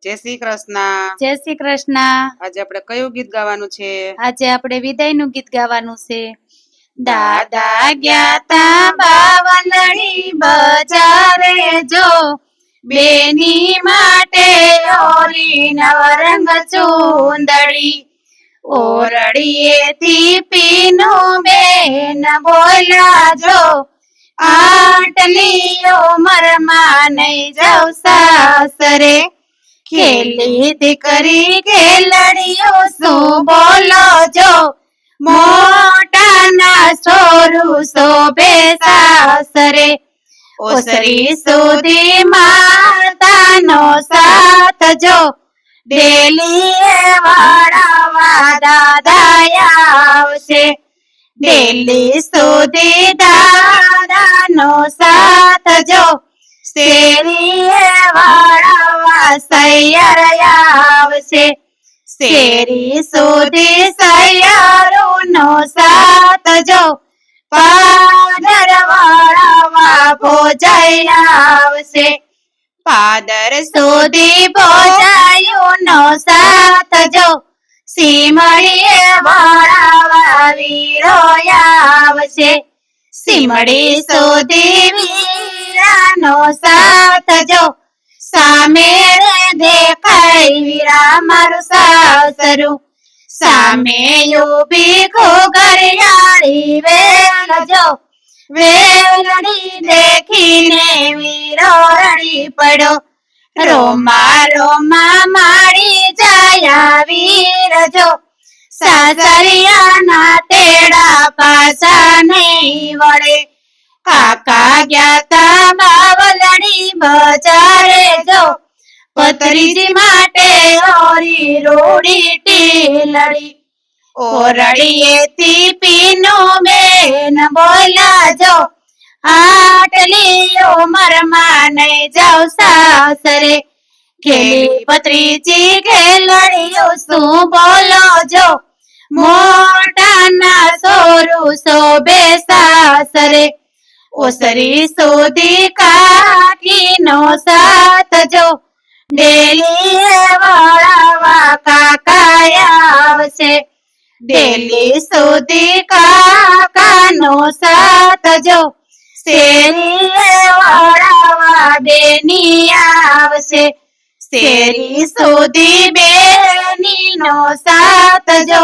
જય શ્રી કૃષ્ણ। જય શ્રી કૃષ્ણ। આજે આપણે કયું ગીત ગાવાનું છે? આજે આપણે વિદાયનું ગીત ગાવાનું છે। દાદા ગયા તા બાવલડી બજારે જો, બેની માટે ઓરી નવરંગ ચૂંદડી, ઓરડીએથી પીનું બેન બોલ્યા જો, આટલીઓ મરમાં નહીં જાવ સાસરે, ખેલી દીકરી ખેલડીઓ શું બોલો જો, મોટાના સોરું શોભે સાસરે, ઓસરી સુધી માતાનો સાથ જો, ડેલીએ વાળાવા દાદા આવશે, ડેલી સુધી દાદાનો સાથ જો, શેરીએ વાળાવા સૈયર આવશે, શેરી સુધી સૈયરોનો સાથ જો, પાદર વાળાવા ભોજાઈ આવશે, પાદર સુધી ભોજાઈનો સાથ જો, સીમડીએ વાળાવા વીરો આવશે, સીમડી સુધી વીરાનો સાથ જો, સામે દેખાય વીરા મારું સાસરું, સામે ઉભી ઘોઘરિયાળી વેલ જો, વેલડી દેખીને વીરો રડી પડ્યો, રોમા રોમા માડી જાય વીર જો, સાસરિયાના તેડા પાછા નહીં વળે, કાકા ગયા તા બાવલડી બજારે જો, પતરીજી માટે ઓરી રોડી ટીલડી, ઓરડીએથી પીનું બેન બોલ્યા જો, આટલી ઉંમરમાં નહીં જાવ સાસરે, ખેલી પતરીજી ખેલડીઓ શું બોલો જો, મોટાના સોરું શોભે સાસરે, ઓસરી સુધી કાકીનો સાથ જો, ડેલીએ વાળાવા કાકા આવશે, ડેલી સુધી કાકાનો સાથ જો, શેરીએ વાળાવા બેની આવશે, શેરી સુધી બેનીનો સાથ જો,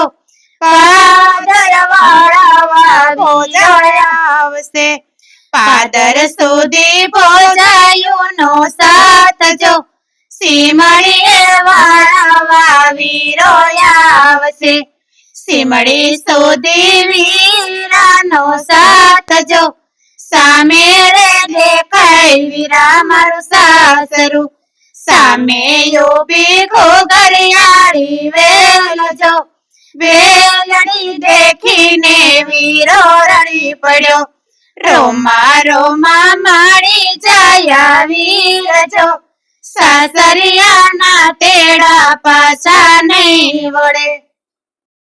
પાદર વાળાવા ભોજાઈ આવશે, પાદર સુધી ભોજાઈનો સાથ જો, સીમડીએ વાળાવા વીરો આવશે, સીમડી સુધી વીરાનો સાથ જો, સામે દેખાય વીરા મારું સાસરું, સામે ઉભી ઘોઘરિયાળી વેલ જો, વેલડી દેખીને વીરો રડી પડ્યો, રોમા રોમા માડી જાય વીર જો, સાસરિયાના તેડા પાછા નહીં વળે।